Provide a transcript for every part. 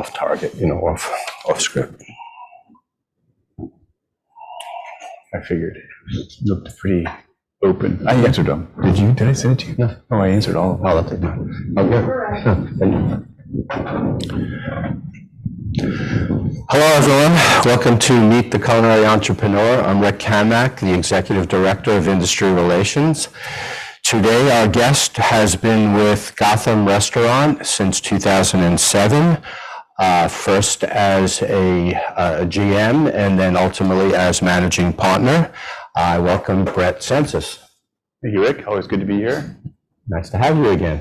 off target, off script. I figured it looked pretty open. I answered them. Did I send it to you? No. Oh, I answered all of them. Oh, that's it. Hello, everyone. Welcome to Meet the Culinary Entrepreneur. I'm Rick Kamak, the Executive Director of Industry Relations. Today, our guest has been with Gotham Restaurant since 2007, first as a GM and then ultimately as managing partner. I welcome Bret. Thank you, Rick. Always good to be here. Nice to have you again.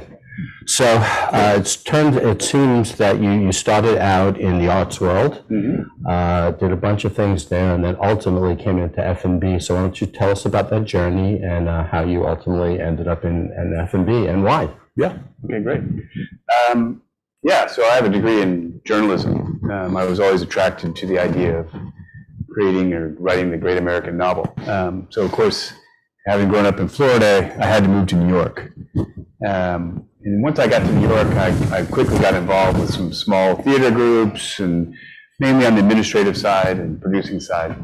So it seems that you started out in the arts world, did a bunch of things there, and then ultimately came into F&B. So why don't you tell us about that journey and how you ultimately ended up in F&B and why? Yeah. Okay, great. So I have a degree in journalism. I was always attracted to the idea of creating or writing the great American novel. So of course, having grown up in Florida, I had to move to New York. And once I got to New York, I quickly got involved with some small theater groups, and mainly on the administrative side and producing side,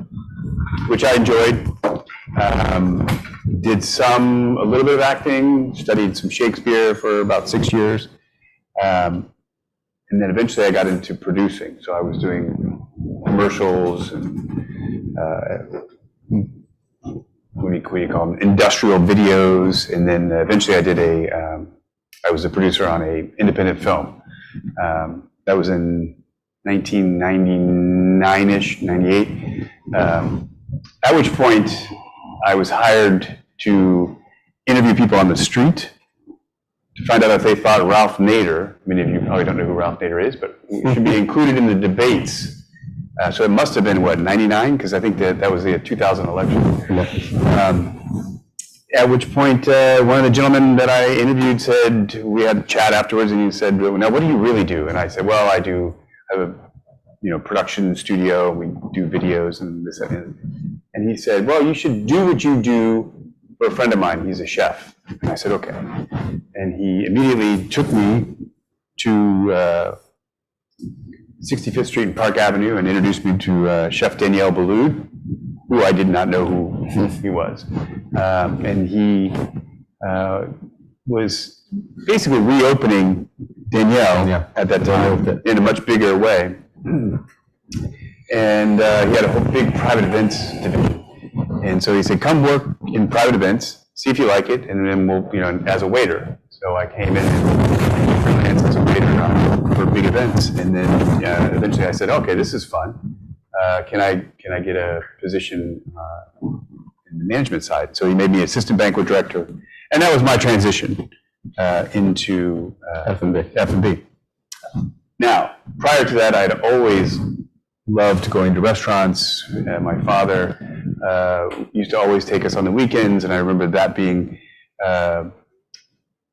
which I enjoyed. Did a little bit of acting, studied some Shakespeare for about 6 years. And then eventually I got into producing. So I was doing commercials and what do you call them? Industrial videos. And then eventually I was a producer on an independent film. That was in 1999-ish, 98. At which point I was hired to interview people on the street to find out if they thought Ralph Nader, many of you probably don't know who Ralph Nader is, but should be included in the debates. So it must have been, 99? Because I think that was the 2000 election. At which point, one of the gentlemen that I interviewed said, we had a chat afterwards, and he said, now what do you really do? And I said, well, I have a production studio, we do videos and this and he said, well, you should do what you do for a friend of mine, he's a chef. And I said, okay. And he immediately took me to 65th Street and Park Avenue and introduced me to Chef Danielle Boulud, who I did not know who he was. And he was basically reopening Danielle at that time in a much bigger way. And he had a whole big private events division. And so he said, come work in private events, see if you like it, and then we'll, as a waiter. So I came in and freelance as a waiter for big events. And then eventually I said, okay, this is fun. Can I get a position in the management side? So he made me assistant banquet director, and that was my transition into F&B. Now, prior to that, I'd always loved going to restaurants. My father used to always take us on the weekends, and I remember that being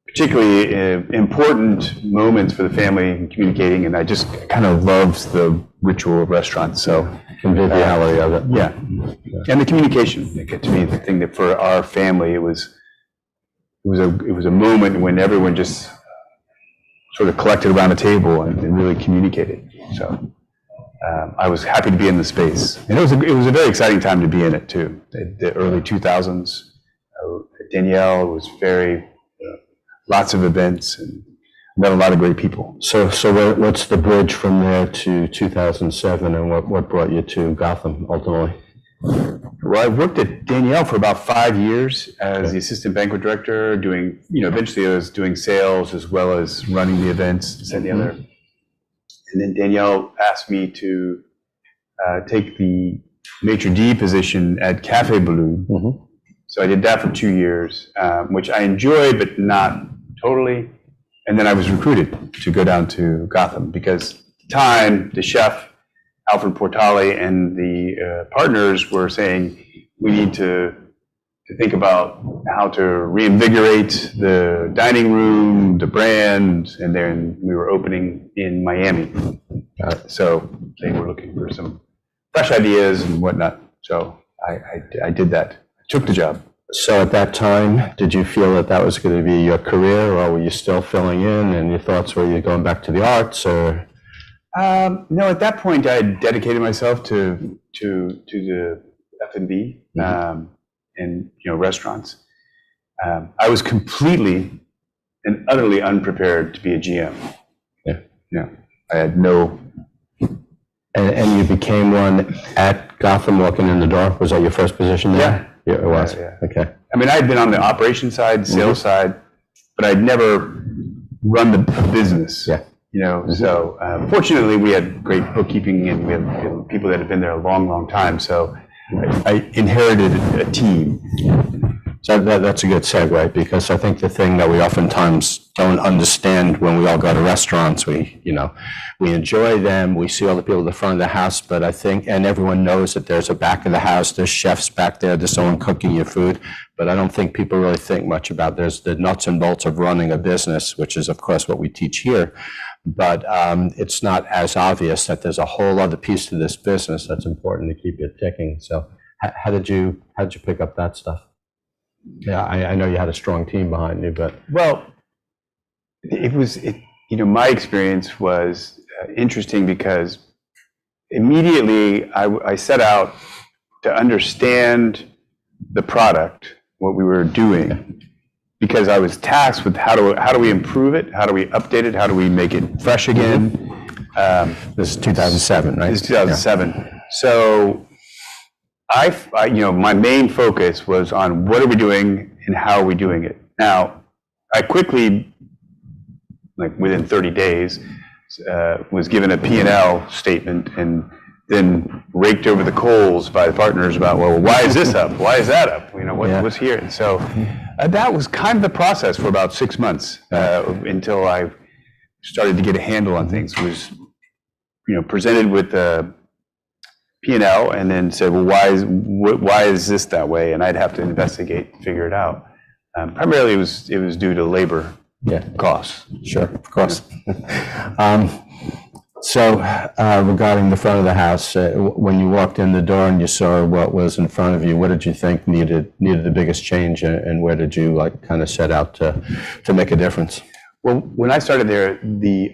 particularly important moments for the family in communicating, and I just kind of loved the ritual of restaurants. So conviviality of it. Yeah. And the communication. To me, the thing that for our family, it was a moment when everyone just sort of collected around a table and really communicated. So I was happy to be in the space, and it was a very exciting time to be in it too. The early 2000s. Danielle was lots of events and met a lot of great people. So what's the bridge from there to 2007, and what brought you to Gotham ultimately? Well, I worked at Danielle for about 5 years as the assistant banquet director, doing, eventually I was doing sales as well as running the events, this and the other. And then Danielle asked me to take the maitre d' position at Café Boulud. So I did that for 2 years, which I enjoyed, but not totally. And then I was recruited to go down to Gotham because at the time, the chef, Alfred Portale, and the partners were saying, we need to think about how to reinvigorate the dining room, the brand, and then we were opening in Miami. So they were looking for some fresh ideas and whatnot. So I did that. I took the job. So at that time, did you feel that was going to be your career, or were you still filling in, and your thoughts were you going back to the arts, or? No, at that point, I had dedicated myself to the F&B and restaurants. I was completely and utterly unprepared to be a GM. Yeah. Yeah, I had no. And you became one at Gotham walking in the door? Was that your first position there? Yeah, it was. Yeah. Okay. I mean, I had been on the operations side, sales side, but I'd never run the business. Yeah. So fortunately, we had great bookkeeping and we had people that had been there a long, long time. So I inherited a team. So that's a good segue, because I think the thing that we oftentimes don't understand when we all go to restaurants, we enjoy them, we see all the people at the front of the house, but I think, and everyone knows that there's a back of the house, there's chefs back there, there's someone cooking your food, but I don't think people really think much about there's the nuts and bolts of running a business, which is of course what we teach here, but it's not as obvious that there's a whole other piece to this business that's important to keep it ticking. So how did you pick up that stuff? Yeah, I know you had a strong team behind you, but well, my experience was interesting because immediately I set out to understand the product, what we were doing, because I was tasked with how do we improve it, how do we update it, how do we make it fresh again. This is 2007, right? This is 2007. Yeah. So my main focus was on what are we doing and how are we doing it. Now, I quickly, within 30 days, was given a P&L statement and then raked over the coals by the partners about, well, why is this up? Why is that up? What's here? And so that was kind of the process for about 6 months until I started to get a handle on things. Was presented with P&L and then said, well, why is this that way? And I'd have to investigate and figure it out. Primarily, it was due to labor costs. Sure, of course. So regarding the front of the house, when you walked in the door and you saw what was in front of you, what did you think needed the biggest change, and where did you kind of set out to make a difference? Well, when I started there,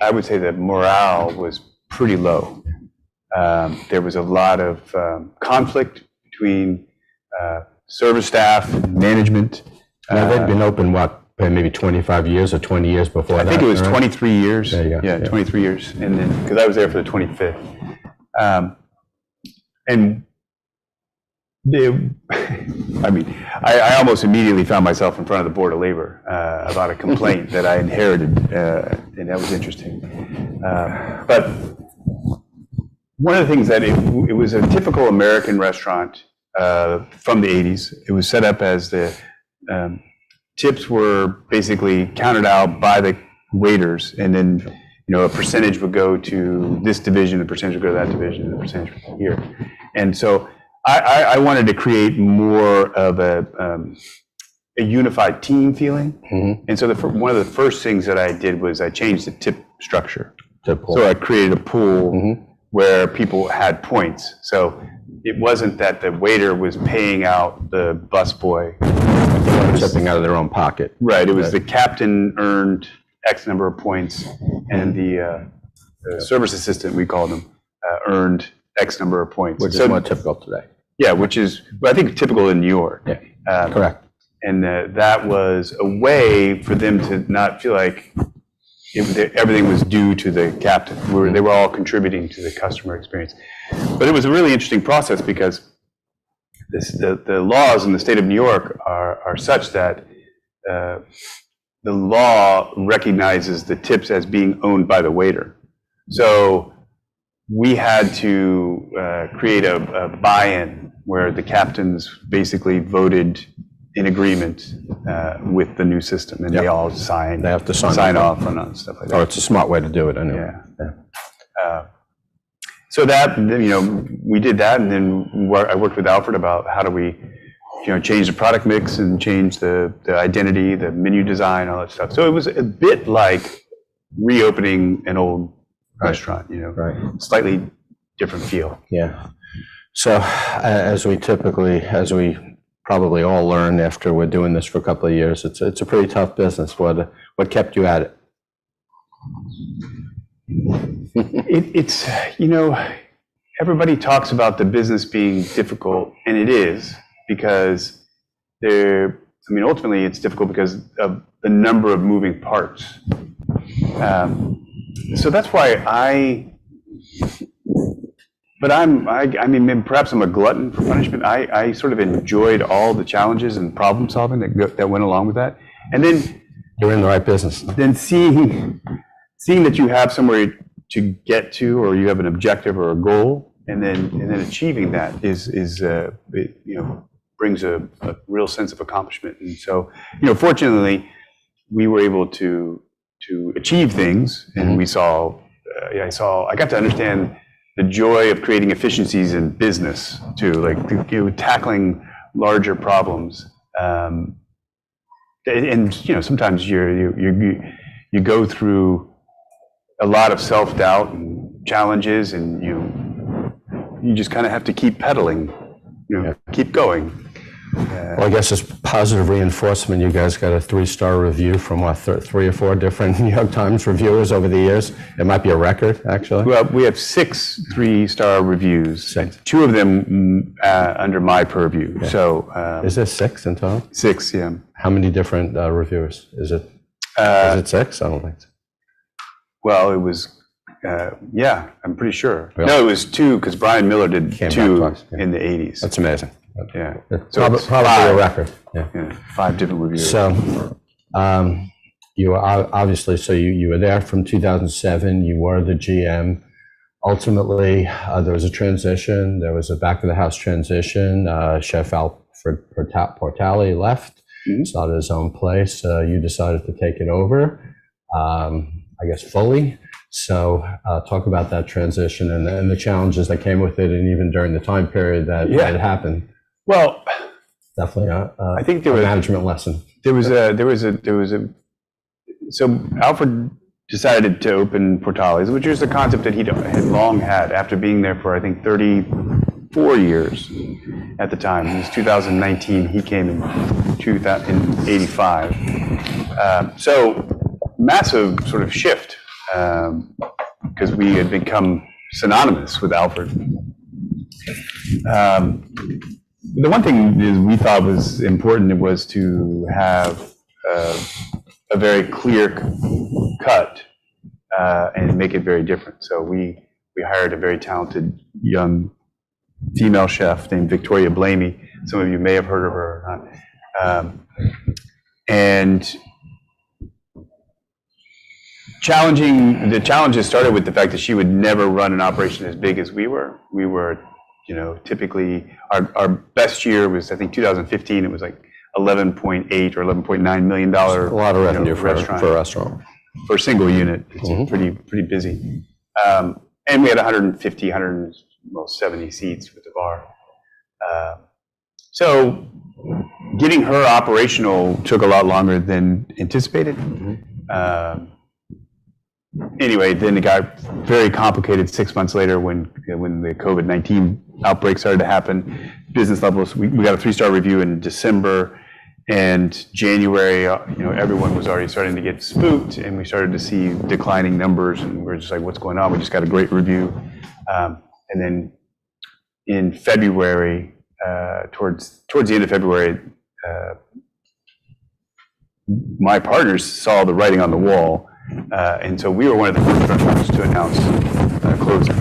I would say that morale was pretty low. There was a lot of conflict between service staff and management. Now, they'd been open, maybe 25 years or 20 years before that? I think it was right? 23 years. There you go. Yeah, 23 years. And then, because I was there for the 25th. I almost immediately found myself in front of the Board of Labor about a complaint that I inherited, and that was interesting. But one of the things that it was a typical American restaurant from the 80s. It was set up as the tips were basically counted out by the waiters, and then a percentage would go to this division, a percentage would go to that division, and a percentage would go here. And so I wanted to create more of a unified team feeling. Mm-hmm. And so one of the first things that I did was I changed the tip structure. So I created a pool mm-hmm. where people had points. So it wasn't that the waiter was paying out the busboy. They were tipping out of their own pocket. Right. It was the captain earned X number of points, and the service assistant, we called them, earned X number of points. Which is more typical today. Yeah, which is, I think, typical in New York. Yeah, correct. And that was a way for them to not feel like everything was due to the captain. They were all contributing to the customer experience. But it was a really interesting process because the laws in the state of New York are such that the law recognizes the tips as being owned by the waiter. So we had to create a buy-in where the captains basically voted in agreement with the new system, and they all sign. They have to sign off on stuff like that. Oh, it's a smart way to do it, anyway. Yeah. So that we did that, and then I worked with Alfred about how do we change the product mix and change the identity, the menu design, all that stuff. So it was a bit like reopening an old restaurant, right. Slightly different feel. Yeah. So as we probably all learn after we're doing this for a couple of years, it's a pretty tough business. What kept you at it? It's, everybody talks about the business being difficult, and it is, because ultimately it's difficult because of the number of moving parts. So that's why perhaps I'm a glutton for punishment. I sort of enjoyed all the challenges and problem solving that went along with that. And then You're in the right business. then seeing that you have somewhere to get to, or you have an objective or a goal, and then achieving that brings a real sense of accomplishment. And so, fortunately, we were able to achieve things, and we saw. I got to understand the joy of creating efficiencies in business too, like tackling larger problems. And sometimes you go through a lot of self-doubt and challenges, and you just kind of have to keep pedaling, keep going. Well, I guess it's positive reinforcement. You guys got a 3-star review from what, 3 or 4 different New York Times reviewers over the years. It might be a record, actually. Well, we have 6 3-star reviews. 6. 2 of them under my purview. Okay. So is there 6 in total? 6, yeah. How many different reviewers? Is it 6? I don't think so. Well, it was, yeah, I'm pretty sure. Really? No, it was 2, because Brian Miller did Came 2 back twice, yeah. in the 80s. That's amazing. Yeah. So it's probably 5. a record. Yeah. Yeah, 5 different reviewers. So you were obviously, you were there from 2007. You were the GM. Ultimately, there was a transition. There was a back of the house transition. Chef Alfred Portali left, started his own place. You decided to take it over, I guess fully. So talk about that transition and the challenges that came with it, and even during the time period that it happened. Well, definitely I think there was a management lesson. There was a. So Alfred decided to open Portales, which is a concept that he had long had after being there for, I think, 34 years at the time. It was 2019. He came in 1985. So massive sort of shift, because we had become synonymous with Alfred. The one thing is we thought was important was to have a very clear cut and make it very different. So we hired a very talented young female chef named Victoria Blamey. Some of you may have heard of her or not. And the challenges started with the fact that she would never run an operation as big as we were. We were, typically our best year was, I think, 2015. It was like $11.8 or $11.9 million. A lot of revenue for a restaurant. For a single unit. It's pretty busy. And we had 170 seats with the bar. So getting her operational took a lot longer than anticipated. Anyway, then it got very complicated 6 months later when the COVID-19 outbreak started to happen. Business levels, we got a 3-star review in December, and January, everyone was already starting to get spooked, and we started to see declining numbers, and we're just like, what's going on? We just got a great review. And then in February, towards the end of February, my partners saw the writing on the wall. And so we were one of the first restaurants to announce closing.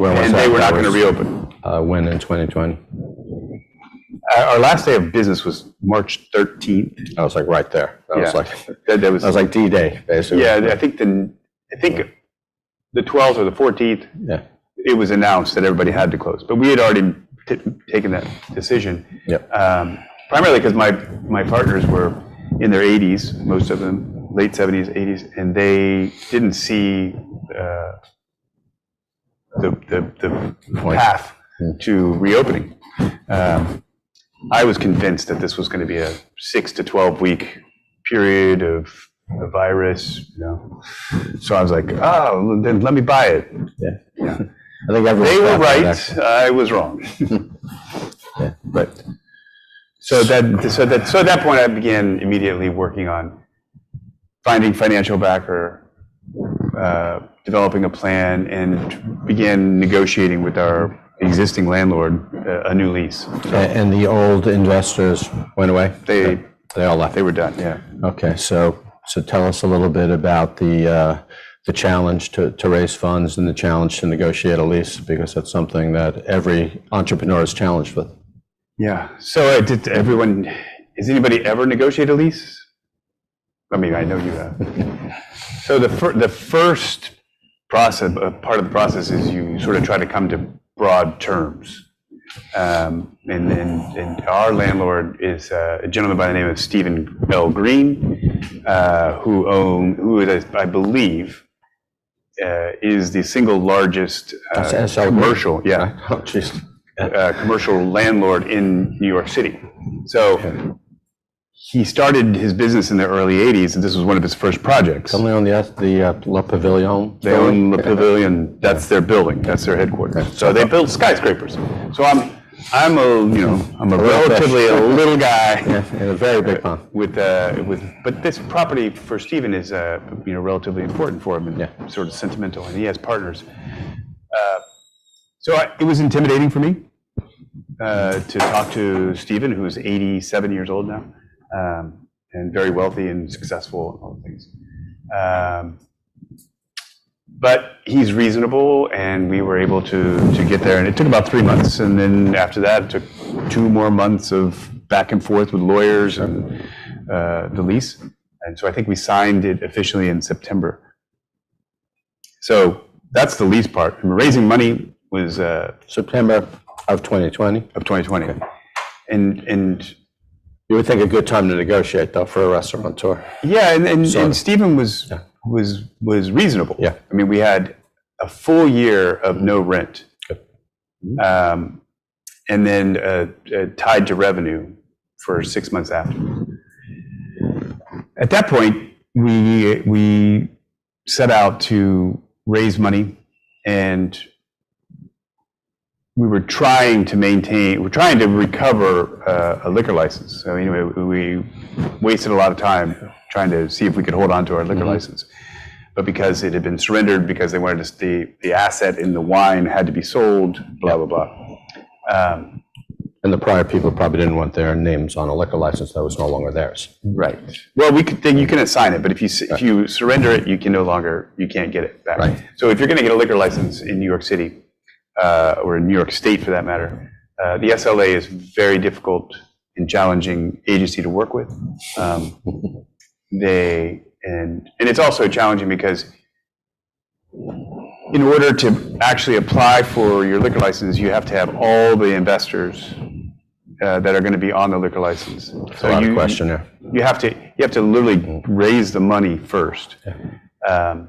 And they were not going to reopen. When in 2020? Our last day of business was March 13th. I was like right there. That was like D-Day, basically. Yeah, I think the 12th or the 14th. Yeah. It was announced that everybody had to close, but we had already taken that decision. Yep. Primarily because my partners were in their 80s, most of them. Late 70s, 80s, and they didn't see the path to reopening. I was convinced that this was going to be a 6 to 12 week period of the virus. So I was like, oh, then let me buy it. Yeah. I think they were right. I was wrong. Yeah. But so at that point, I began immediately working on finding financial backer, developing a plan and began negotiating with our existing landlord a new lease. And the old investors went away? They all left? They were done, yeah. Okay, so tell us a little bit about the challenge to raise funds and the challenge to negotiate a lease, because that's something that every entrepreneur is challenged with. Yeah, so has anybody ever negotiated a lease? I mean, I know you have. So the first process, part of the process is you sort of try to come to broad terms. And our landlord is a gentleman by the name of Stephen L. Green, who is, I believe, is the single largest commercial, commercial landlord in New York City. So he started his business in the early '80s, and this was one of his first projects. Don't they own the Le Pavilion? They own Le Pavilion. That's their building. That's their headquarters. So they build skyscrapers. So I'm a relatively a little guy in a very big pond. But this property for Stephen is relatively important for him and sort of sentimental, and he has partners. It was intimidating for me to talk to Stephen, who is 87 years old now. And very wealthy and successful and all the things. But he's reasonable, and we were able to get there. And it took about 3 months. And then after that, it took 2 more months of back and forth with lawyers and the lease. And so I think we signed it officially in September. So that's the lease part. And raising money was September of 2020? Of 2020. Okay. And you would think a good time to negotiate, though, for a restaurateur. Yeah, and Stephen was reasonable. Yeah. I mean, we had a full year of no rent, and then tied to revenue for 6 months after. At that point, we set out to raise money, and we're trying to recover a liquor license. I mean, we wasted a lot of time trying to see if we could hold on to our liquor license. But because it had been surrendered, because they wanted us, the asset in the wine had to be sold, blah, blah, blah. And the prior people probably didn't want their names on a liquor license that was no longer theirs. Right. Well, you can assign it, but if you surrender it, you can't get it back. Right. So if you're going to get a liquor license in New York City, or in New York State for that matter, the SLA is very difficult and challenging agency to work with. And it's also challenging because in order to actually apply for your liquor license, you have to have all the investors that are going to be on the liquor license. So a lot of questionnaire. You have to literally raise the money first. And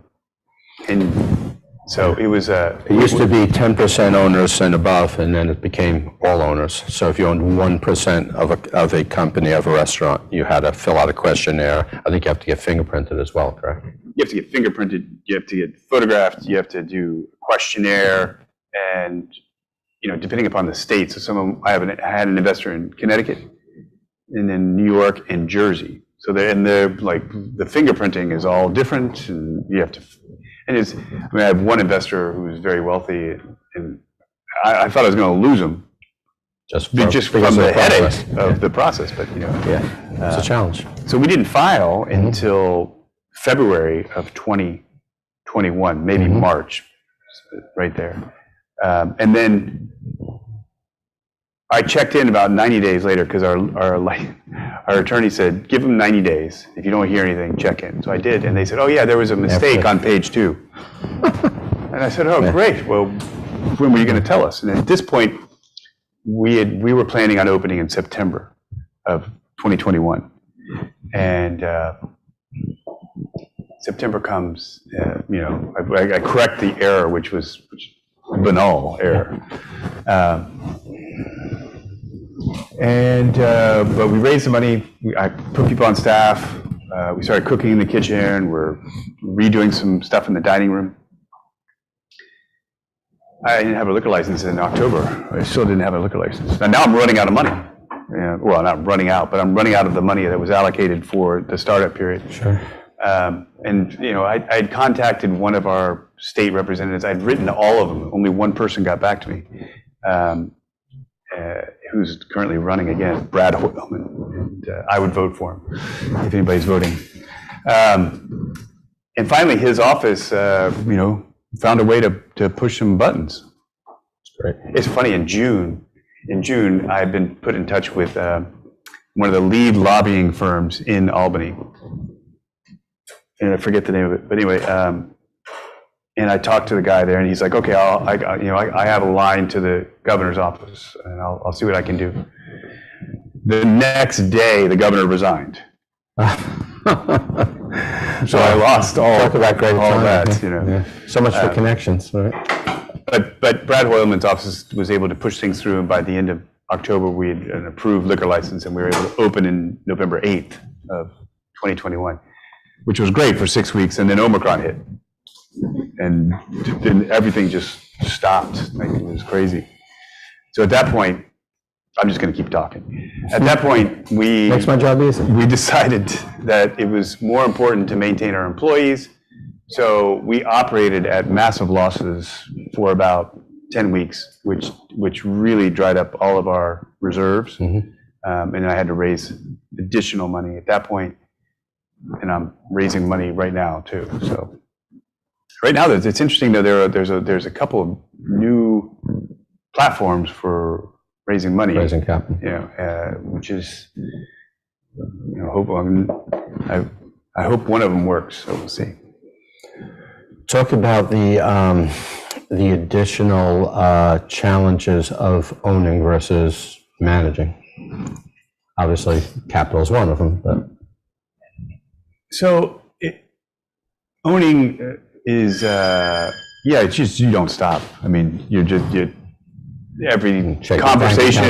so it was it used to be 10% owners and above, and then it became all owners. So if you owned 1% of a company, of a restaurant, you had to fill out a questionnaire. I think you have to get fingerprinted as well, correct? You have to get fingerprinted, you have to get photographed, you have to do a questionnaire, and depending upon the state. So I had an investor in Connecticut, and in New York and Jersey. So they're like, the fingerprinting is all different, and you have to. And I have one investor who's very wealthy, and I thought I was going to lose him just from the headache of the process. But it's a challenge. So we didn't file until February of 2021, maybe March, right there. And then I checked in about 90 days later because our attorney said, give them 90 days. If you don't hear anything, check in. So I did, and they said, oh yeah, there was a mistake on page 2. And I said, oh great, well, when were you going to tell us? And at this point, we were planning on opening in September of 2021. And September comes, I correct the error, which was banal error. But we raised the money. I put people on staff. We started cooking in the kitchen. We're redoing some stuff in the dining room. I didn't have a liquor license in October. I still didn't have a liquor license. And now I'm running out of money. Well, not running out, but I'm running out of the money that was allocated for the startup period. Sure. And I had contacted one of our state representatives. I'd written to all of them. Only one person got back to me, who's currently running again, Brad Hoylman. And I would vote for him if anybody's voting. And finally, his office, found a way to push some buttons. That's great. It's funny. In June, I had been put in touch with one of the lead lobbying firms in Albany. And I forget the name of it, but anyway, and I talked to the guy there, and he's like, "Okay, I have a line to the governor's office, and I'll see what I can do." The next day, the governor resigned, so I lost all that. Yeah. So much for connections, right? But Brad Hoylman's office was able to push things through, and by the end of October, we had an approved liquor license, and we were able to open in November 8th of 2021. Which was great for 6 weeks, and then Omicron hit, and then everything just stopped. Like, it was crazy. So at that point, I'm just going to keep talking. At that point, makes my job easy. We decided that it was more important to maintain our employees, so we operated at massive losses for about 10 weeks, which really dried up all of our reserves, and I had to raise additional money at that point. And I'm raising money right now too. So right now, it's interesting that there's a couple of new platforms for raising money, raising capital. Which is, I hope one of them works. So we'll see. Talk about the additional challenges of owning versus managing. Obviously, capital is one of them, but. So owning is, it's just, you don't stop. I mean, every conversation,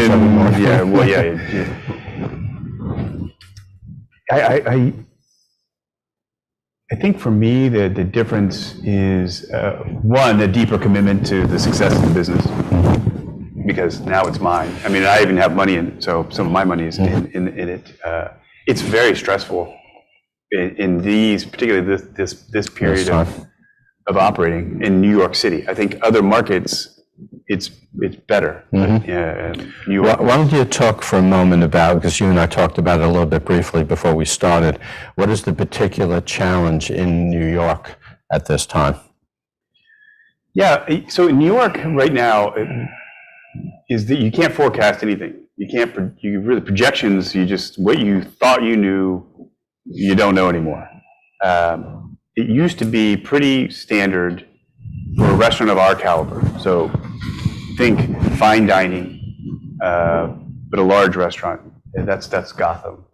I think for me, the difference is, one, a deeper commitment to the success of the business, because now it's mine. I mean, I even have money in it, so some of my money is in it. It's very stressful. In these, particularly this period of operating in New York City. I think other markets, it's better. New York. Why don't you talk for a moment about, because you and I talked about it a little bit briefly before we started, what is the particular challenge in New York at this time? Yeah, so in New York right now is that you can't forecast anything. You really, projections, what you thought you knew, you don't know anymore. It used to be pretty standard for a restaurant of our caliber. So think fine dining, but a large restaurant. That's Gotham,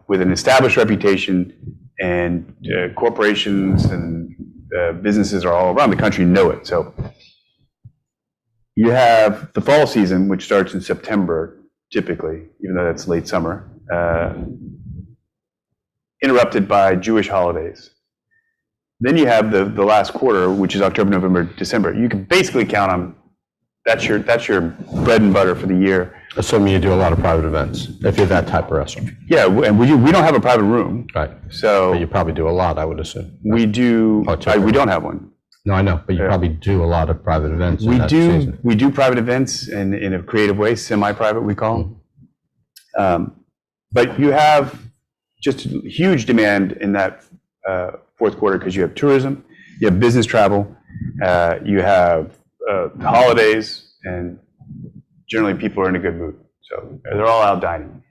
with an established reputation, and corporations and businesses are all around the country know it. So you have the fall season, which starts in September, typically, even though that's late summer. Interrupted by Jewish holidays. Then you have the last quarter, which is October, November, December. You can basically count on that's your bread and butter for the year. Assuming you do a lot of private events, if you're that type of restaurant. Yeah, and we don't have a private room. Right. So but you probably do a lot, I would assume. We do. We don't have one. No, I know, but you probably do a lot of private events. We do private events in a creative way, semi-private we call them. But you have just huge demand in that fourth quarter because you have tourism, you have business travel, you have holidays, and generally people are in a good mood. So they're all out dining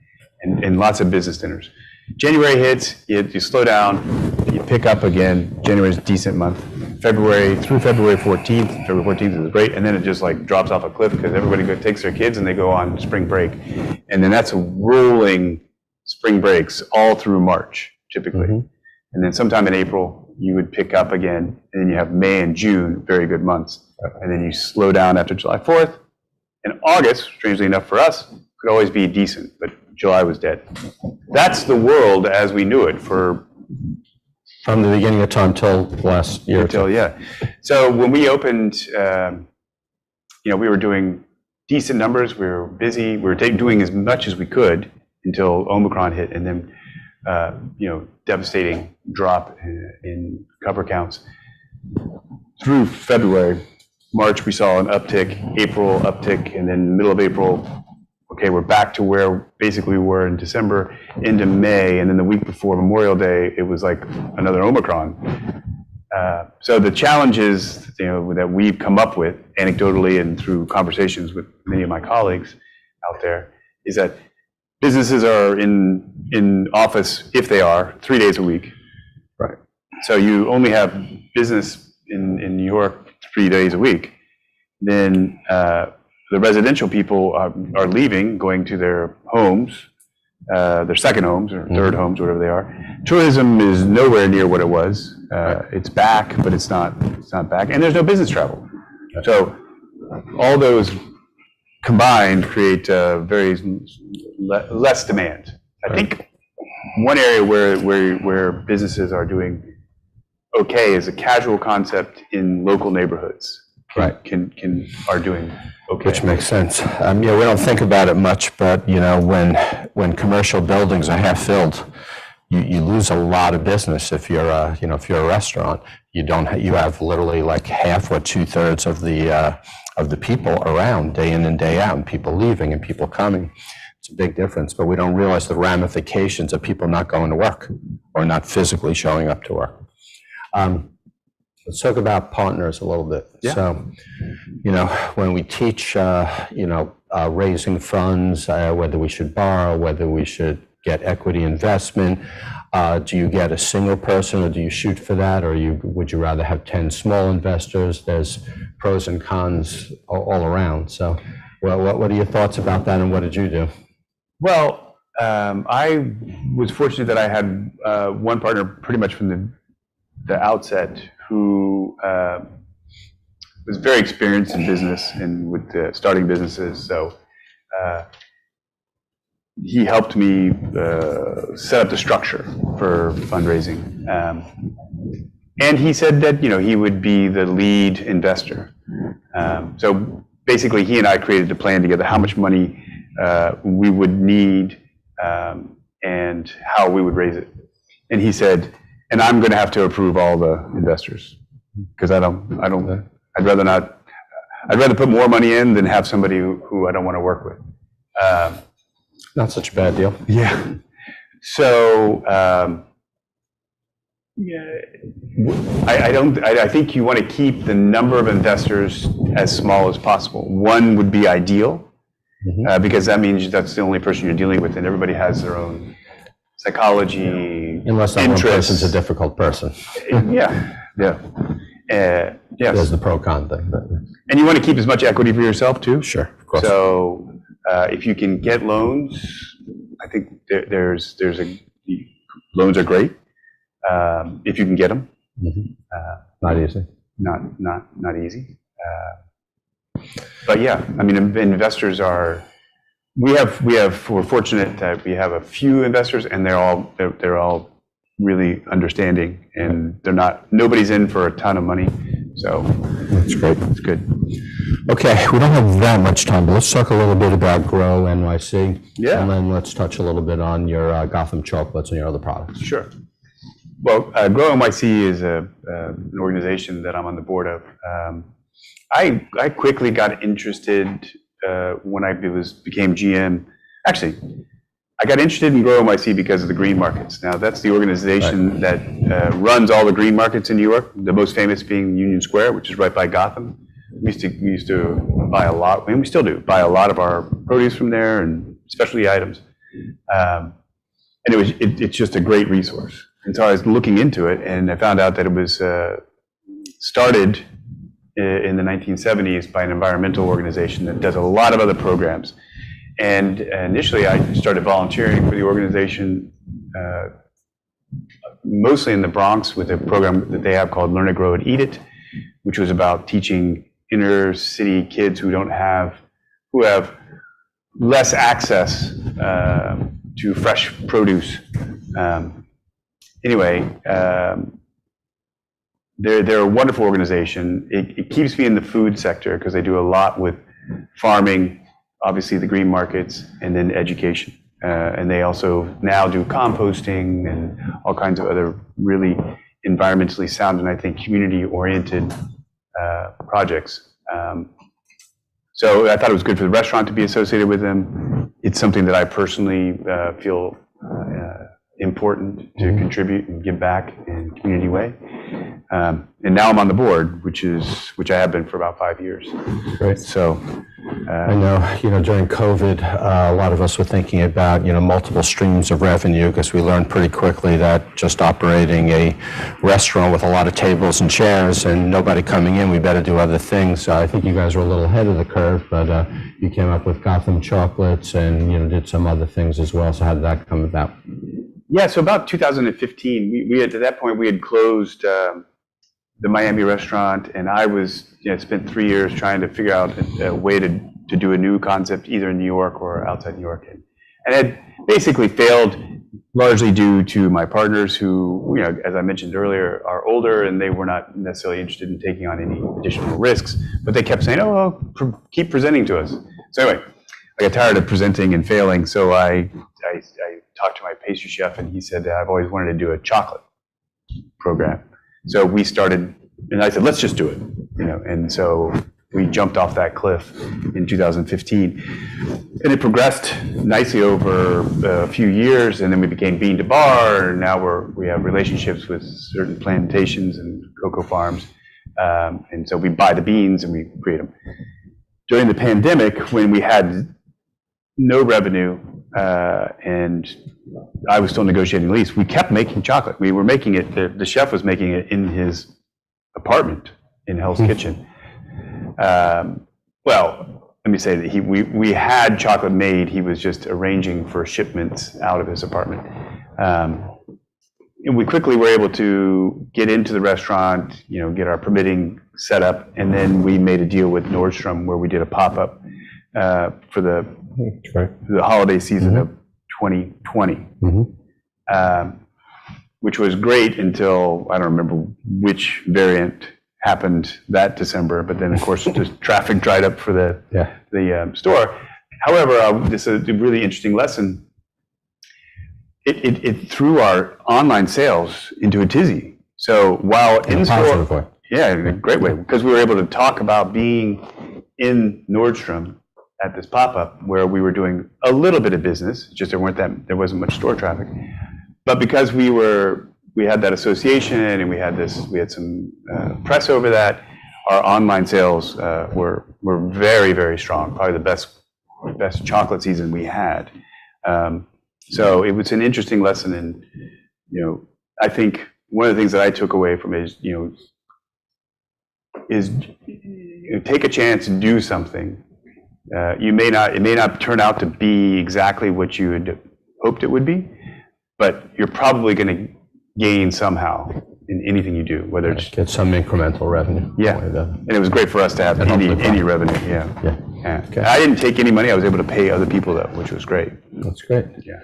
and lots of business dinners. January hits, you slow down, you pick up again. January is a decent month. February through February 14th. February 14th is great, and then it just like drops off a cliff because everybody takes their kids and they go on spring break. And then that's a rolling spring breaks all through March, typically. And then sometime in April, you would pick up again, and then you have May and June, very good months. And then you slow down after July 4th. And August, strangely enough for us, could always be decent, but July was dead. That's the world as we knew it from the beginning of time till last year. So when we opened, we were doing decent numbers. We were busy. We were doing as much as we could until Omicron hit, and then devastating drop in cover counts. Through February, March, we saw an uptick, April uptick, and then middle of April, okay, we're back to where basically we were in December into May, and then the week before Memorial Day, it was like another Omicron. So the challenges, that we've come up with anecdotally and through conversations with many of my colleagues out there is that businesses are in office, if they are, 3 days a week. Right. So you only have business in New York 3 days a week. Then the residential people are leaving, going to their homes, their second homes or third homes, whatever they are. Tourism is nowhere near what it was. It's back, but it's not back, and there's no business travel. So all those combined create very less demand. I think one area where businesses are doing okay is a casual concept in local neighborhoods. Are doing okay. Which makes sense. We don't think about it much, but when commercial buildings are half filled, you lose a lot of business. If you're a restaurant, you have literally like half or 2/3 of the people around day in and day out, and people leaving and people coming. It's a big difference, but we don't realize the ramifications of people not going to work or not physically showing up to work. Let's talk about partners a little bit. Yeah. So, when we teach, raising funds, whether we should borrow, whether we should get equity investment, do you get a single person or do you shoot for that? Or would you rather have 10 small investors? There's pros and cons all around. So, what are your thoughts about that and what did you do? Well, I was fortunate that I had one partner pretty much from the outset who was very experienced in business and with starting businesses. So he helped me set up the structure for fundraising. And he said that, he would be the lead investor. So basically, he and I created a plan together how much money we would need and how we would raise it. And he said, and I'm going to have to approve all the investors because I'd rather not. I'd rather put more money in than have somebody who I don't want to work with. Not such a bad deal. Yeah. So I think you want to keep the number of investors as small as possible. One would be ideal because that means that's the only person you're dealing with, and everybody has their own psychology, unless that one person's a difficult person. Yes. There's the pro-con thing. But... And you want to keep as much equity for yourself too. Sure, of course. So if you can get loans, I think loans are great if you can get them. Not easy. Not easy. But yeah, I mean, investors are. We're fortunate that we have a few investors, and they're all really understanding, and nobody's in for a ton of money, so that's great. It's good. Okay, we don't have that much time, but let's talk a little bit about Grow NYC. Yeah. And then let's touch a little bit on your Gotham chocolates and your other products. Sure. Well, Grow NYC is an organization that I'm on the board of. I quickly got interested when I became GM. Actually, I got interested in Grow NYC because of the green markets. Now, that's the organization that runs all the green markets in New York, the most famous being Union Square, which is right by Gotham. We used to buy a lot, and we still do, buy a lot of our produce from there and specialty items. And it's just a great resource. And so I was looking into it, and I found out that it was started in the 1970s by an environmental organization that does a lot of other programs. And initially, I started volunteering for the organization, mostly in the Bronx, with a program that they have called Learn it, Grow it, Eat it, which was about teaching inner city kids who have less access to fresh produce. They're a wonderful organization. It keeps me in the food sector because they do a lot with farming, obviously the green markets, and then education. And they also now do composting and all kinds of other really environmentally sound and I think community-oriented projects. So I thought it was good for the restaurant to be associated with them. It's something that I personally feel important to contribute and give back in a community way. And now I'm on the board, which I have been for about 5 years. Great. So I know, during COVID, a lot of us were thinking about, multiple streams of revenue because we learned pretty quickly that just operating a restaurant with a lot of tables and chairs and nobody coming in, we better do other things. I think you guys were a little ahead of the curve, but you came up with Gotham chocolates and, did some other things as well. So how did that come about? Yeah, so about 2015, we had, at that point, we had closed the Miami restaurant, and I was, spent 3 years trying to figure out a way to do a new concept either in New York or outside New York. And had basically failed largely due to my partners who, as I mentioned earlier, are older and they were not necessarily interested in taking on any additional risks, but they kept saying, oh, well, keep presenting to us. So anyway, I got tired of presenting and failing, so I talked to my pastry chef and he said, I've always wanted to do a chocolate program. So we started, and I said, let's just do it, and so we jumped off that cliff in 2015. And it progressed nicely over a few years, and then we became bean to bar, and now we have relationships with certain plantations and cocoa farms. And so we buy the beans and we create them. During the pandemic, when we had no revenue, and I was still negotiating lease, we kept making chocolate. We were making it, the chef was making it in his apartment in Hell's Kitchen. Well, let me say that we had chocolate made, he was just arranging for shipments out of his apartment. And we quickly were able to get into the restaurant, get our permitting set up, and then we made a deal with Nordstrom where we did a pop-up for the holiday season of 2020, which was great until, I don't remember which variant happened that December, but then of course just traffic dried up for the store. However, this is a really interesting lesson. It threw our online sales into a tizzy. So while in store, in a great way, because we were able to talk about being in Nordstrom at this pop-up where we were doing a little bit of business, just there wasn't much store traffic, but because we had that association and we had some press over that, our online sales were very, very strong, probably the best chocolate season we had. So it was an interesting lesson, and I think one of the things that I took away from it is take a chance and do something. It may not turn out to be exactly what you had hoped it would be, but you're probably going to gain somehow in anything you do, whether it's get some incremental revenue. Yeah, and it was great for us to have any revenue. Yeah. Okay. I didn't take any money. I was able to pay other people though, which was great. That's great. Yeah.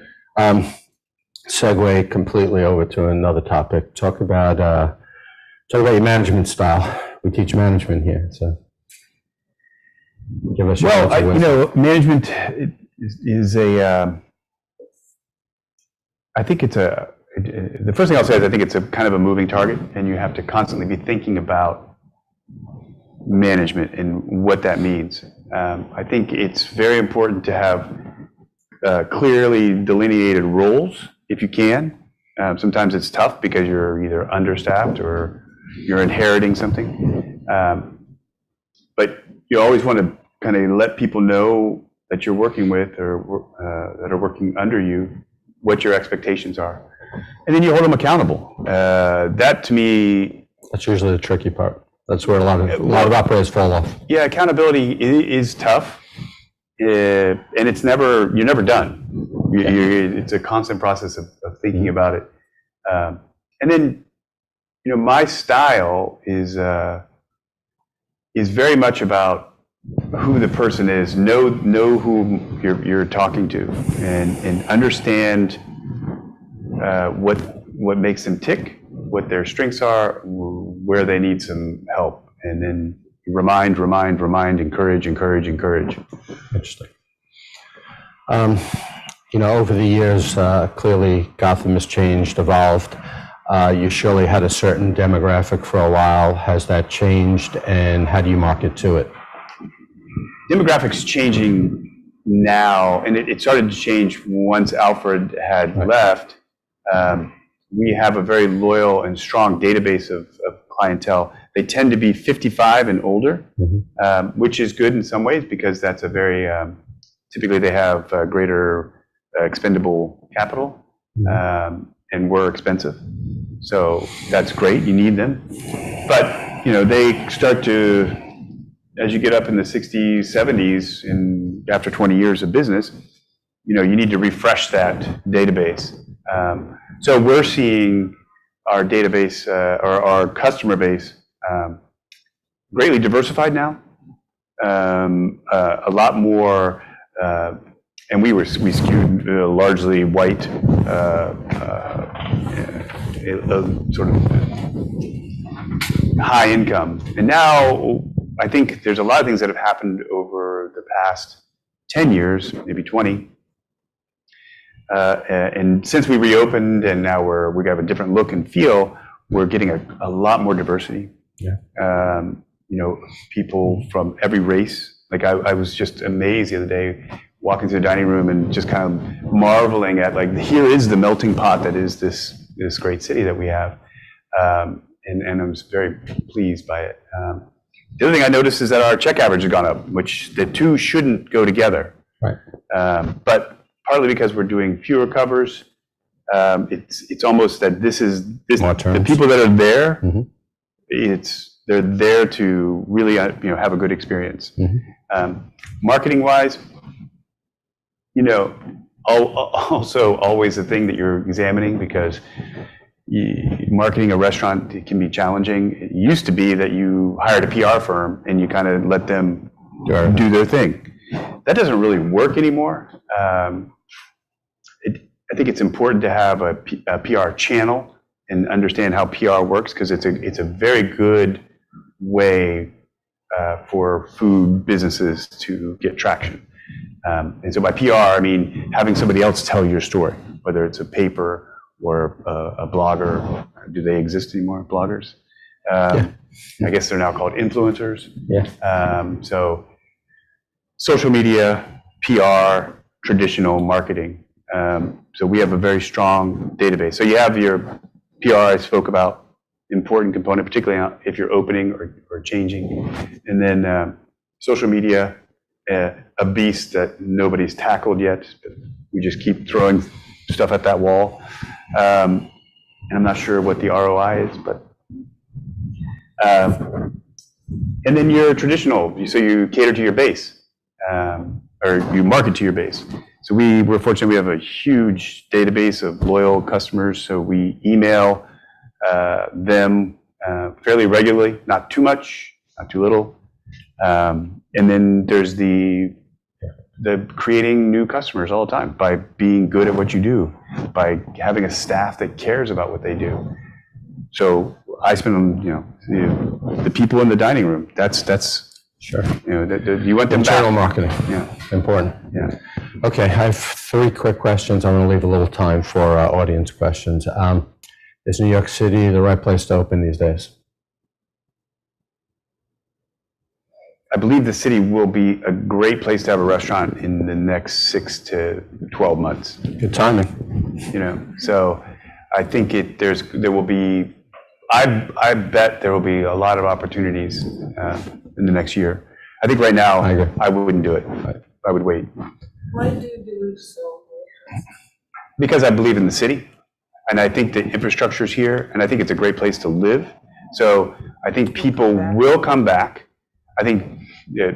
Segue completely over to another topic. Talk about your management style. We teach management here, so give us your management is a. I think it's the first thing I'll say is I think it's a kind of a moving target, and you have to constantly be thinking about management and what that means. I think it's very important to have clearly delineated roles if you can. Sometimes it's tough because you're either understaffed or you're inheriting something. But you always want to kind of let people know that you're working with or that are working under you what your expectations are. And then you hold them accountable. That to me... That's usually the tricky part. That's where a lot of operators fall off. Yeah, accountability is tough. And you're never done. It's a constant process of thinking about it. And then, my style is very much about who the person is, know who you're talking to, and understand what makes them tick, what their strengths are, where they need some help, and then remind, encourage. Interesting. Over the years, clearly Gotham has changed, evolved. You surely had a certain demographic for a while. Has that changed, and how do you market to it? Demographics changing now, and it started to change once Alfred had left. We have a very loyal and strong database of clientele. They tend to be 55 and older, which is good in some ways because that's a very, typically they have greater expendable capital, and we're expensive. So that's great, you need them. But, they start to, as you get up in the 60s, 70s, and after 20 years of business, you need to refresh that database. So we're seeing our database, or our customer base, greatly diversified now. A lot more, and we skewed largely white, sort of high income. And now I think there's a lot of things that have happened over the past 10 years, maybe 20. And since we reopened and now we have a different look and feel, we're getting a lot more diversity. Yeah. People from every race. Like I was just amazed the other day walking through the dining room and just kind of marveling at, like, here is the melting pot that is this great city that we have. And I was very pleased by it. The other thing I noticed is that our check average has gone up, which the two shouldn't go together. Right. But partly because we're doing fewer covers, it's almost that the people that are there, they're there to really have a good experience. Marketing wise, also always the thing that you're examining, because marketing a restaurant can be challenging. It used to be that you hired a PR firm and you kind of let them do their thing. That doesn't really work anymore. I think it's important to have a PR channel and understand how PR works, because it's a very good way for food businesses to get traction. And so by PR, I mean having somebody else tell your story, whether it's a paper or a blogger. Do they exist anymore, bloggers? I guess they're now called influencers. Yeah. So social media, PR, traditional marketing. So we have a very strong database. So you have your PR I spoke about, important component, particularly if you're opening or changing. And then social media, a beast that nobody's tackled yet. We just keep throwing stuff at that wall. And I'm not sure what the ROI is, but and then you're traditional, so you cater to your base, or you market to your base. So we're fortunate we have a huge database of loyal customers, so we email them fairly regularly, not too much, not too little. And then there's the creating new customers all the time by being good at what you do, by having a staff that cares about what they do. So I spend, the people in the dining room. That's sure. You want them internal back. Marketing. Yeah, important. Yeah. Okay, I have 3 quick questions. I'm going to leave a little time for audience questions. Is New York City the right place to open these days? I believe the city will be a great place to have a restaurant in the next 6 to 12 months. Good timing. So I think there will be, I bet there will be a lot of opportunities in the next year. I think right now I wouldn't do it. I would wait. Why do you believe so? Because I believe in the city, and I think the infrastructure is here, and I think it's a great place to live. So I think people will come back. I think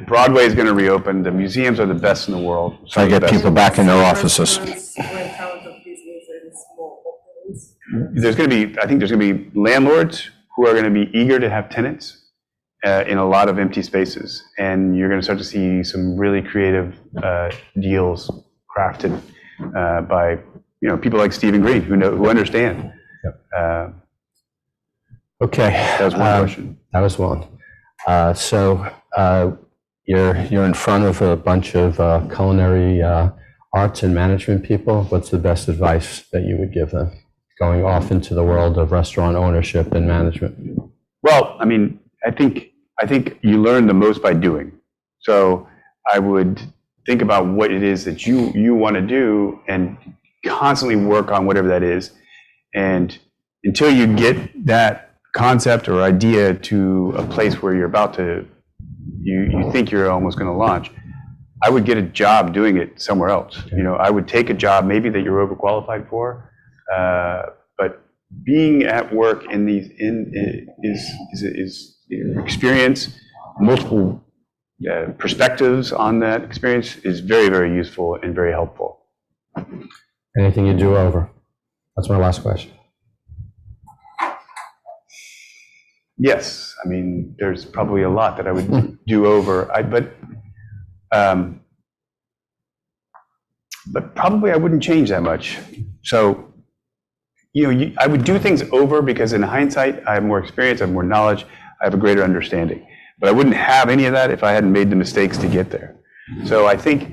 Broadway is going to reopen. The museums are the best in the world. So I get people back in their offices. There's going to be, I think there's going to be landlords who are going to be eager to have tenants in a lot of empty spaces. And you're going to start to see some really creative deals crafted by people like Stephen Green who understand. Yep. Okay. That was one question. That was one. So you're in front of a bunch of culinary arts and management people, what's the best advice that you would give them going off into the world of restaurant ownership and management? Well, I mean, I think you learn the most by doing. So I would think about what it is that you want to do and constantly work on whatever that is. And until you get that concept or idea to a place where you're about to, you think you're almost going to launch, I would get a job doing it somewhere else. You know, I would take a job maybe that you're overqualified for, but being at work in these is experience, multiple perspectives on that experience is very, very useful and very helpful. Anything you do over? That's my last question. Yes, I mean, there's probably a lot that I would do over, but probably I wouldn't change that much. So, you know, I would do things over because in hindsight, I have more experience, I have more knowledge, I have a greater understanding. But I wouldn't have any of that if I hadn't made the mistakes to get there. So I think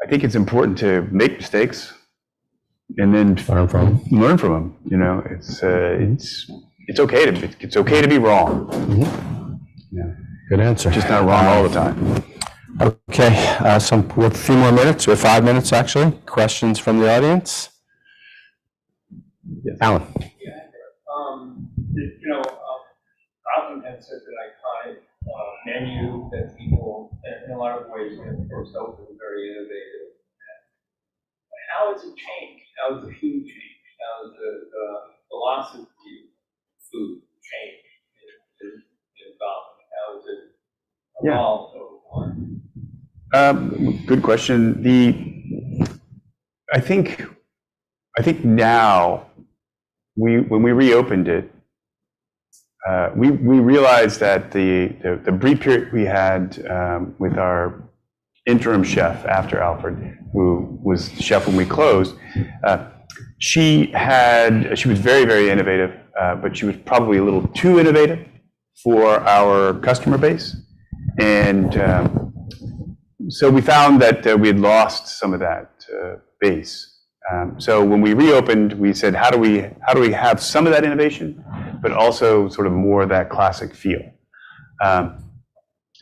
it's important to make mistakes and then learn from them. You know, it's okay to be wrong. Mm-hmm. Yeah. Good answer. Just not wrong all the time. Okay, with a few more minutes, or 5 minutes actually. Questions from the audience? Yes. Alan. Yeah, you know, Gotham has such an iconic menu that people, in a lot of ways, when it first opened, very innovative. But how has it changed? How has the food changed? How has the philosophy of food changed in Gotham? How has it evolved over time? Good question. I think now when we reopened it, we realized that the brief period we had with our interim chef after Alfred, who was the chef when we closed, she was very, very innovative, but she was probably a little too innovative for our customer base, and so we found that we had lost some of that base. So when we reopened, we said, how do we have some of that innovation, but also sort of more of that classic feel?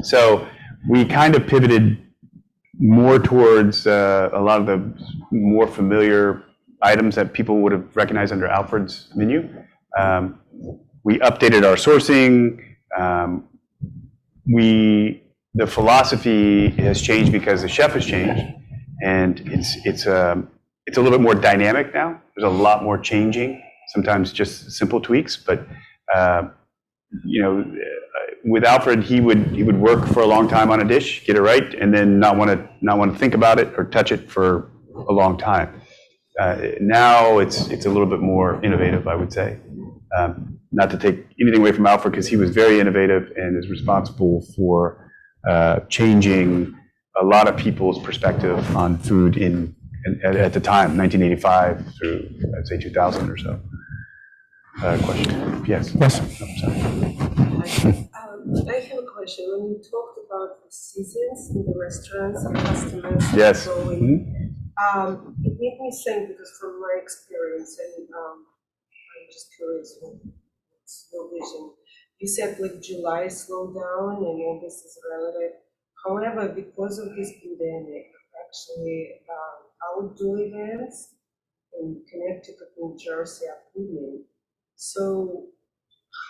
So we kind of pivoted more towards a lot of the more familiar items that people would have recognized under Alfred's menu. We updated our sourcing. The philosophy has changed because the chef has changed, and it's a little bit more dynamic now. There's a lot more changing, sometimes just simple tweaks, but you know, with Alfred, he would work for a long time on a dish, get it right, and then not want to think about it or touch it for a long time. Now it's a little bit more innovative, I would say. Not to take anything away from Alfred, because he was very innovative and is responsible for changing a lot of people's perspective on food at the time, 1985 through, I'd say, 2000 or so. Question? Yes. Yes. I'm sorry. I have a question. When you talked about the seasons in the restaurants and customers Yes. going, it made me think, because from my experience, and I'm just curious, what's your vision? You said like July slowed down and August is relative. However, because of this pandemic, actually, outdoor events in Connecticut, New Jersey are booming. So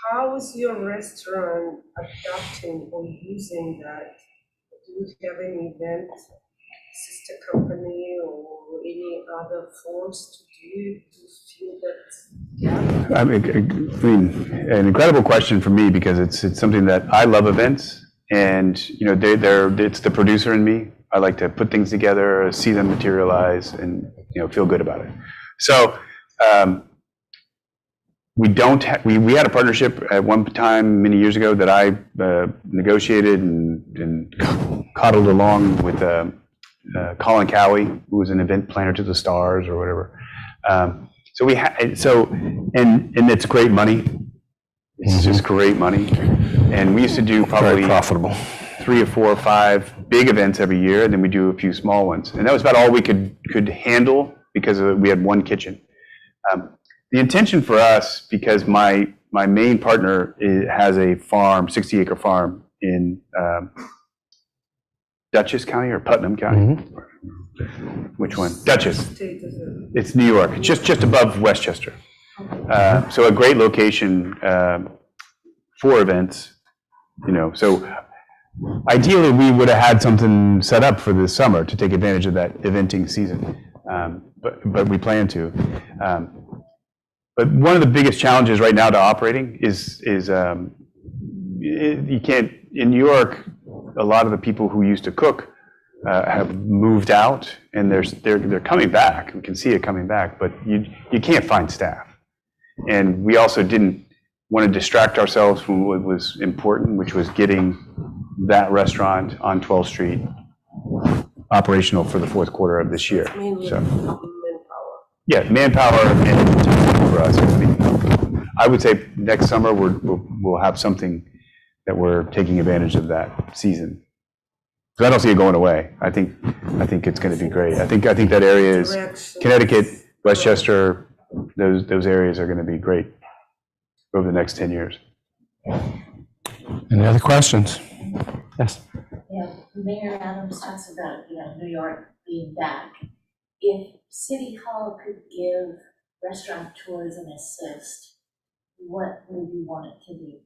how is your restaurant adapting or using that? Do you have any event sister company or any other force to fill that gap? I mean, an incredible question for me, because it's something that I love events, and you know, it's the producer in me. I like to put things together, see them materialize, and you know, feel good about it. So we had a partnership at one time many years ago that I negotiated and coddled along with Colin Cowie, who was an event planner to the Stars or whatever. So and it's great money. It's just great money, and we used to do probably very profitable. 3 or 4 or 5 big events every year, and then we do a few small ones. And that was about all we could handle because we had one kitchen. The intention for us, because my main partner has a farm, 60-acre farm in Dutchess County or Putnam County? Which one? Dutchess. State is it? It's New York, just above Westchester. So a great location for events, So ideally, we would have had something set up for this summer to take advantage of that eventing season, but we plan to. But one of the biggest challenges right now to operating is you can't, in New York, a lot of the people who used to cook have moved out, and they're coming back. We can see it coming back, but you can't find staff. And we also didn't want to distract ourselves from what was important, which was getting that restaurant on 12th Street operational for the fourth quarter of this year. Mainly So, manpower. yeah, manpower and time for us. I would say next summer we'll have something that we're taking advantage of that season. So I don't see it going away. I think it's going to be great. I think that area is Connecticut, Westchester. Those areas are going to be great over the next 10 years. Any other questions? Yes. Yeah, Mayor Adams talks about, New York being back. If City Hall could give restaurateurs an assist, what would you want it to be?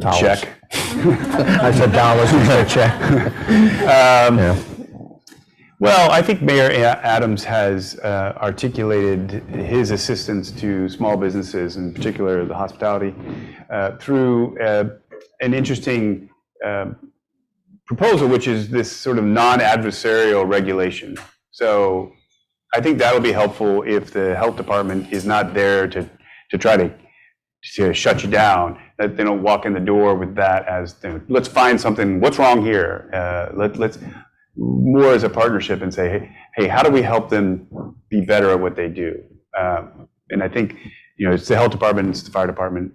Dollars. Check. I said dollars, you said check. Yeah. Well, I think Mayor Adams has articulated his assistance to small businesses, in particular the hospitality, through an interesting proposal, which is this sort of non-adversarial regulation. So I think that'll be helpful if the health department is not there to try to shut you down, that they don't walk in the door with that as, let's find something, what's wrong here? Let's more as a partnership and say, hey, how do we help them be better at what they do? And I think, it's the health department, it's the fire department,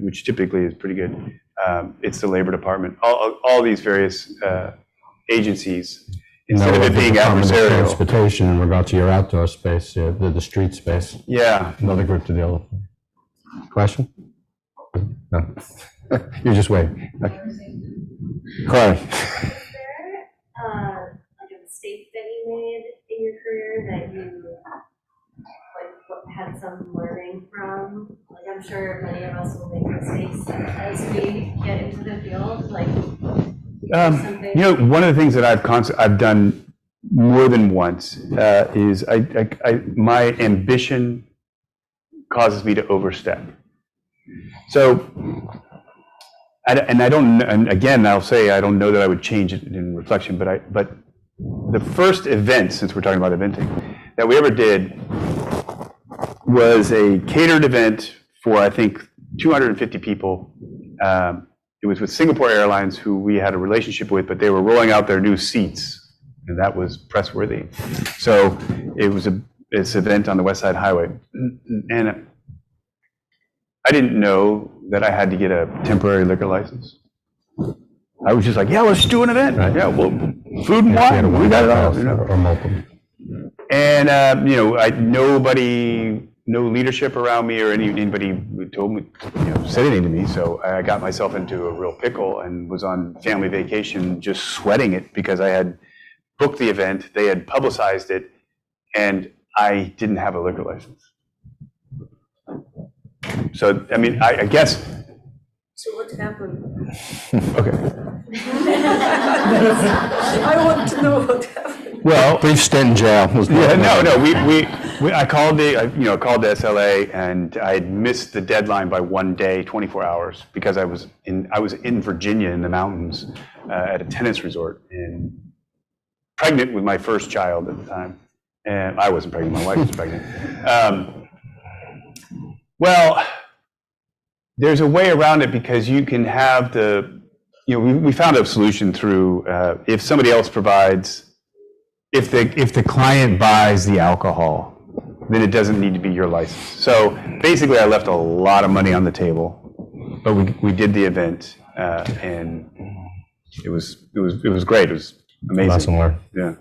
which typically is pretty good. It's the labor department, all these various agencies, instead of it being adversarial. Transportation in regard to your outdoor space, the street space, Yeah. another group to deal with. Question? No. You're just waiting. Corey. Like a mistake that you made in your career that you had some learning from? Like, I'm sure many of us will make mistakes as we get into the field. Like, something. One of the things that I've done more than once is my ambition causes me to overstep. So, and again, I'll say I don't know that I would change it in reflection, but the first event, since we're talking about eventing, that we ever did was a catered event for, I think, 250 people. It was with Singapore Airlines, who we had a relationship with, but they were rolling out their new seats, and that was press worthy. So it was this event on the West Side Highway, and I didn't know that I had to get a temporary liquor license. I was just like, yeah, let's do an event. Right. Yeah, well, food and wine, we got it all. Or multiple. And no leadership around me or anybody who told me, said anything to me. So I got myself into a real pickle and was on family vacation, just sweating it because I had booked the event, they had publicized it, and I didn't have a liquor license. So, I guess. So what happened? Okay. I want to know what happened. Well, Brief stint in jail. I called the SLA, and I had missed the deadline by one day, 24 hours, because I was in Virginia in the mountains at a tennis resort and pregnant with my first child at the time. And I wasn't pregnant, my wife was pregnant. Well, there's a way around it because you can have we found a solution through if somebody else provides, if the client buys the alcohol, then it doesn't need to be your license. So basically, I left a lot of money on the table, but we did the event, and it was great. It was amazing. Lesson learned. Yeah.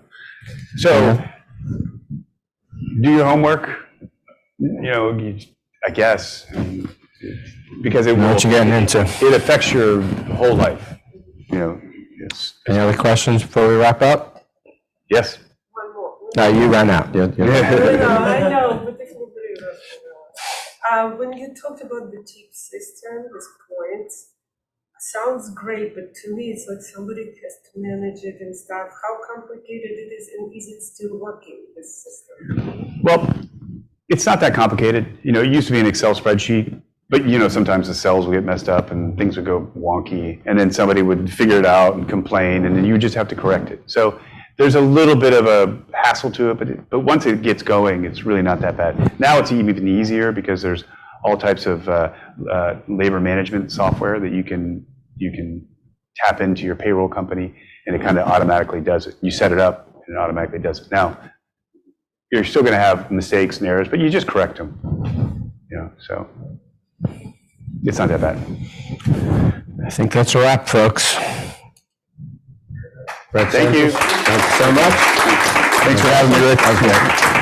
So, do your homework. I guess, because Know what you're getting into. it affects your whole life. Any other questions before we wrap up? Yes. One more. No, you ran out. I know, but if nobody else. When you talked about the tip system, this points, sounds great, but to me, it's like somebody has to manage it and stuff. How complicated it is, and is it still working, this system? Well, it's not that complicated. It used to be an Excel spreadsheet, but sometimes the cells would get messed up and things would go wonky, and then somebody would figure it out and complain, and then you just have to correct it. So there's a little bit of a hassle to it, but once it gets going, it's really not that bad. Now it's even easier because there's all types of labor management software that you can tap into your payroll company, and it kind of automatically does it. You set it up, and it automatically does it. Now, you're still going to have mistakes and errors, but you just correct them. So it's not that bad. I think that's a wrap, folks. Bret, Thank you. Thank you so much. Thanks for having me, Rick. Okay.